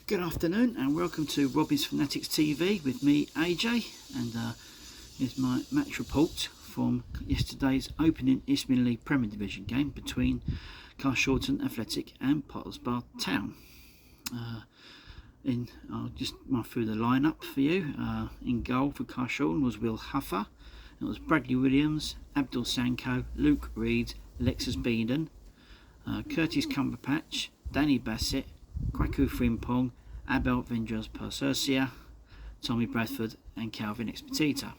Good afternoon and welcome to Robbie's Fanatics TV with me, AJ, and here's my match report from yesterday's opening Isthmian League Premier Division game between Carshalton Athletic and Potters Bar Town. I'll just run through the lineup for you. In goal for Carshalton was Will Huffer. It was Bradley Williams, Abdul Sanko, Luke Reed, Lexus Beeden, Curtis Cumberpatch, Danny Bassett, Kwaku Frimpong, Abel Vendras Persercia, Tommy Bradford and Calvin Expedita.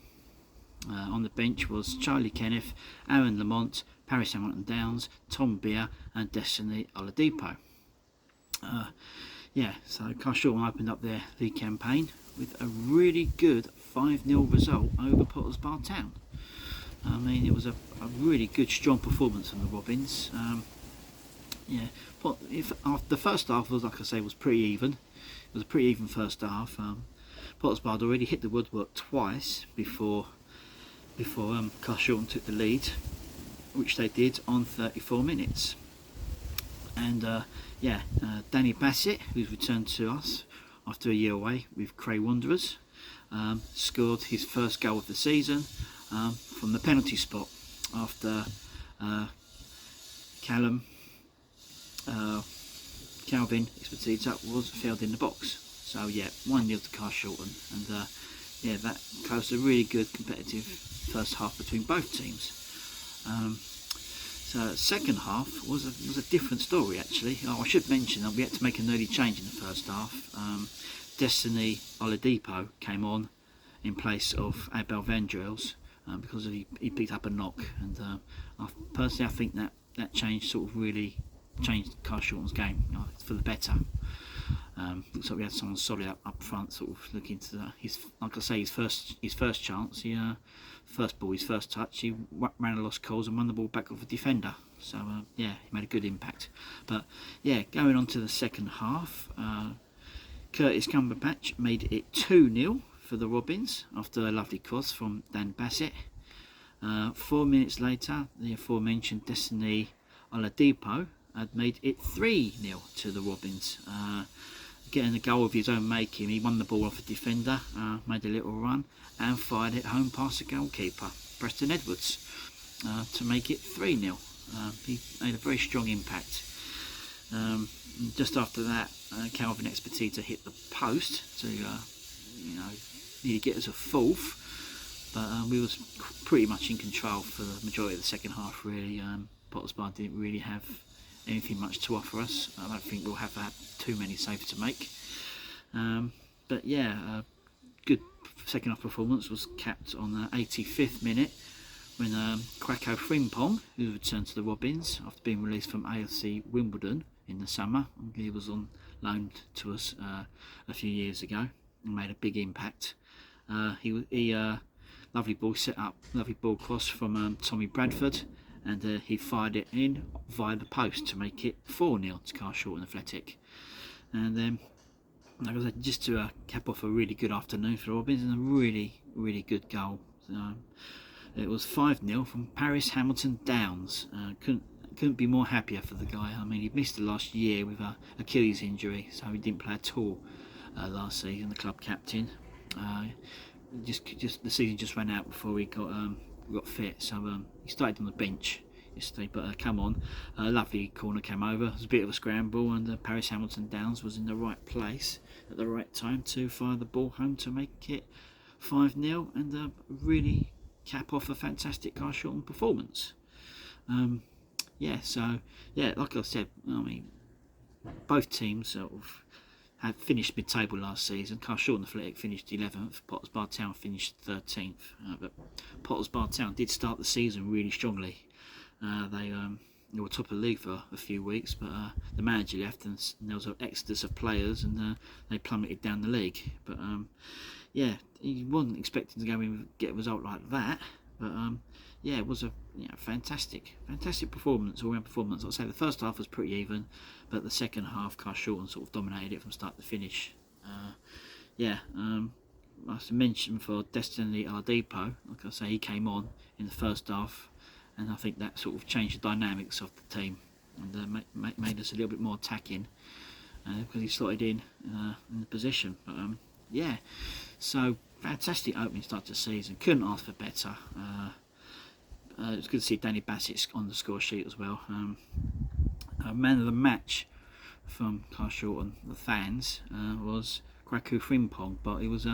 On the bench was Charlie Kenneth, Aaron Lamont, Paris Hamilton Downs, Tom Beer and Destiny Oladipo. So Carshalton opened up their league campaign with a really good 5-0 result over Potters Bar Town. I mean, it was a really good, strong performance from the Robins. The first half was, like I say, was pretty even. It was a pretty even first half. Potters Bar had already hit the woodwork twice before Carshalton took the lead, which they did on 34 minutes. And Danny Bassett, who's returned to us after a year away with Cray Wanderers, scored his first goal of the season from the penalty spot after Calvin Expedita was failed in the box. So 1-0 to Carshalton, and that closed a really good competitive first half between both teams. So second half was a different story actually. I should mention that we had to make an early change in the first half. Destiny Oladipo came on in place of Abel Vendras because he picked up a knock, and personally I think that change sort of really changed Carshalton's game for the better. Looks like we had someone solid up front, sort of looking to his first chance. First ball, his first touch, he ran a lost calls and won the ball back off a defender. So he made a good impact. But going on to the second half, Curtis Cumberpatch made it 2-0 for the Robins after a lovely cross from Dan Bassett. 4 minutes later, the aforementioned Destiny Oladipo had made it 3-0 to the Robins. Getting a goal of his own making, he won the ball off a defender, made a little run and fired it home past the goalkeeper, Preston Edwards, to make it 3-0. He made a very strong impact. Just after that, Calvin Expedita hit the post to nearly get us a fourth, but we was pretty much in control for the majority of the second half really. Potters Bar didn't really have anything much to offer us. I don't think we'll have too many saves to make. Good second half performance was capped on the 85th minute when Kwaku Frimpong, who returned to the Robins after being released from AFC Wimbledon in the summer. He was on loan to us a few years ago and made a big impact. Lovely ball set up, lovely ball cross from Tommy Bradford, and he fired it in via the post to make it 4-0 to Carshalton Athletic. And then, like I said, just to cap off a really good afternoon for Robins, and a really, really good goal. It was 5-0 from Paris Hamilton Downs. Couldn't be more happier for the guy. I mean, he missed the last year with an Achilles injury, so he didn't play at all last season. The club captain. The season just ran out before he got fit, so he started on the bench yesterday, but come on, a lovely corner came over. It was a bit of a scramble, and Paris Hamilton Downs was in the right place at the right time to fire the ball home to make it 5-0 and really cap off a fantastic Carshalton performance. Like I said, I mean, both teams sort of had finished mid-table last season. Carshalton Athletic finished 11th, Potters Bar Town finished 13th. But Potters Bar Town did start the season really strongly. They were top of the league for a few weeks, but the manager left and there was an exodus of players, and they plummeted down the league. But he wasn't expecting to go in and get a result like that. But it was a fantastic performance, all-round performance. I'd say the first half was pretty even, but the second half, Carshalton sort of dominated it from start to finish. I should mention for Destiny Oladipo, like I say, he came on in the first half, and I think that sort of changed the dynamics of the team and made us a little bit more attacking. because he slotted in the position. But yeah, so fantastic opening start to the season. Couldn't ask for better. It's good to see Danny Bassett on the score sheet as well. Man of the match from Carshalton, the fans, was Kwaku Frimpong, but there was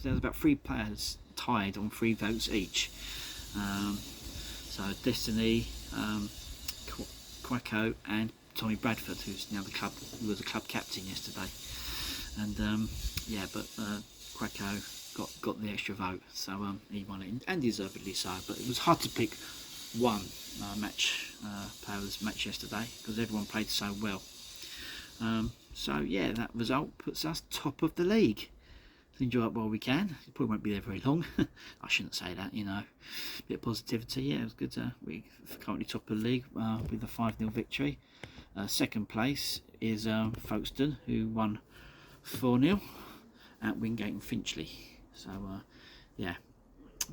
about 3 players tied on 3 votes each. So Destiny, Kwaku, and Tommy Bradford, who's now who was the club captain yesterday. And yeah, but Kwaku got the extra vote, so he won it, and deservedly so. But it was hard to pick one player of this match yesterday because everyone played so well. So yeah, that result puts us top of the league. Let's enjoy it while we can. It probably won't be there very long. I shouldn't say that, you know. A bit of positivity. Yeah, it was good. We're currently top of the league with a 5-0 victory. Second place is Folkestone, who won 4-0 at Wingate and Finchley. So yeah.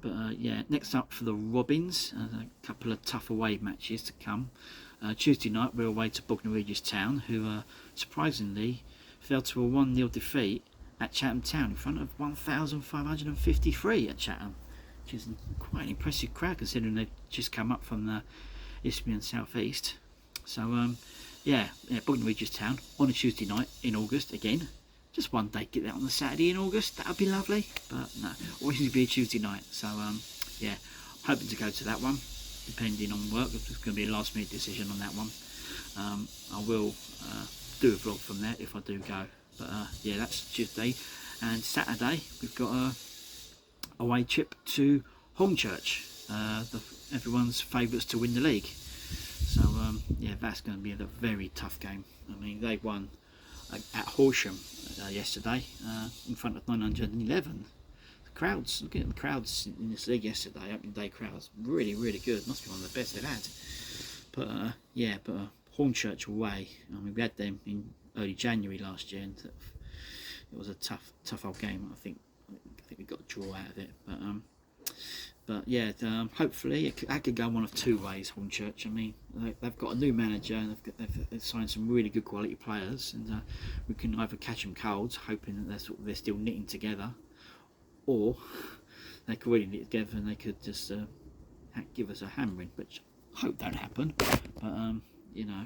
But yeah, next up for the Robins, a couple of tough away matches to come. Tuesday night we're away to Bognor Regis Town, who surprisingly fell to a 1-0 defeat at Chatham Town in front of 1,553 at Chatham, which is quite an impressive crowd considering they've just come up from the Isthmian South East. So yeah, Bognor Regis Town on a Tuesday night in August again. Just one day, get that on the Saturday in August, that would be lovely. But no, always needs to be a Tuesday night. So yeah, hoping to go to that one, depending on work. It's going to be a last minute decision on that one. I will do a vlog from there if I do go. But yeah, that's Tuesday. And Saturday we've got a away trip to Hornchurch, everyone's favourites to win the league. So yeah, that's going to be a very tough game. I mean, they won at Horsham yesterday in front of 911. The crowds, look at the crowds in this league yesterday, opening day crowds, really good. Must be one of the best they've had. But yeah, but Hornchurch away, I mean, we had them in early January last year, and it was a tough old game. I think we got a draw out of it. But yeah, hopefully that could go one of 2 ways. Hornchurch, I mean, they've got a new manager and they've signed some really good quality players, and we can either catch them cold, hoping that they're still knitting together, or they could really knit together and they could just give us a hammering, which I hope don't happen. But you know,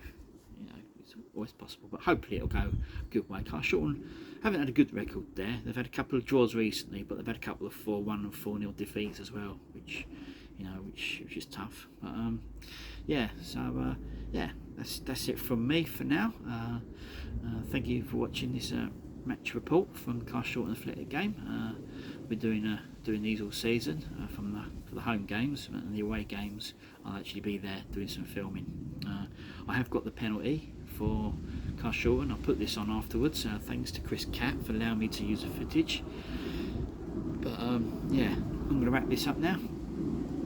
it's always possible. But hopefully it'll go a good way. Carshalton haven't had a good record there. They've had a couple of draws recently, but they've had a couple of 4-1 and 4-0 defeats as well, which is tough. But yeah, so yeah, that's it from me for now. Thank you for watching this match report from the Carshalton Athletic game. We're doing these all season for the home games, and the away games I'll actually be there doing some filming. I have got the penalty for Carshalton. I'll put this on afterwards. Thanks to Chris Catt for allowing me to use the footage. But yeah, I'm going to wrap this up now.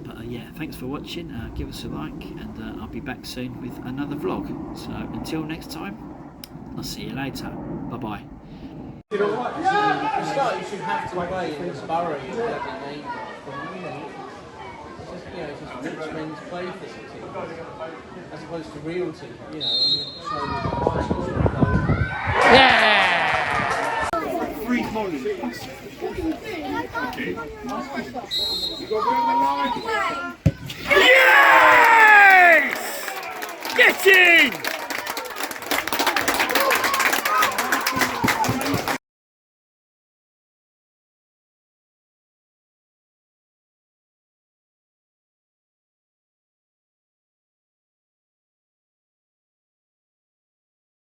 But yeah, thanks for watching. Give us a like, and I'll be back soon with another vlog. So until next time, I'll see you later. Bye bye. You know what? You should have to play in this borough you bloody name. It's just rich men's play facility, as opposed to realty. You know, yeah. Free volume. Okay. You go bring the line. Yes! Get in!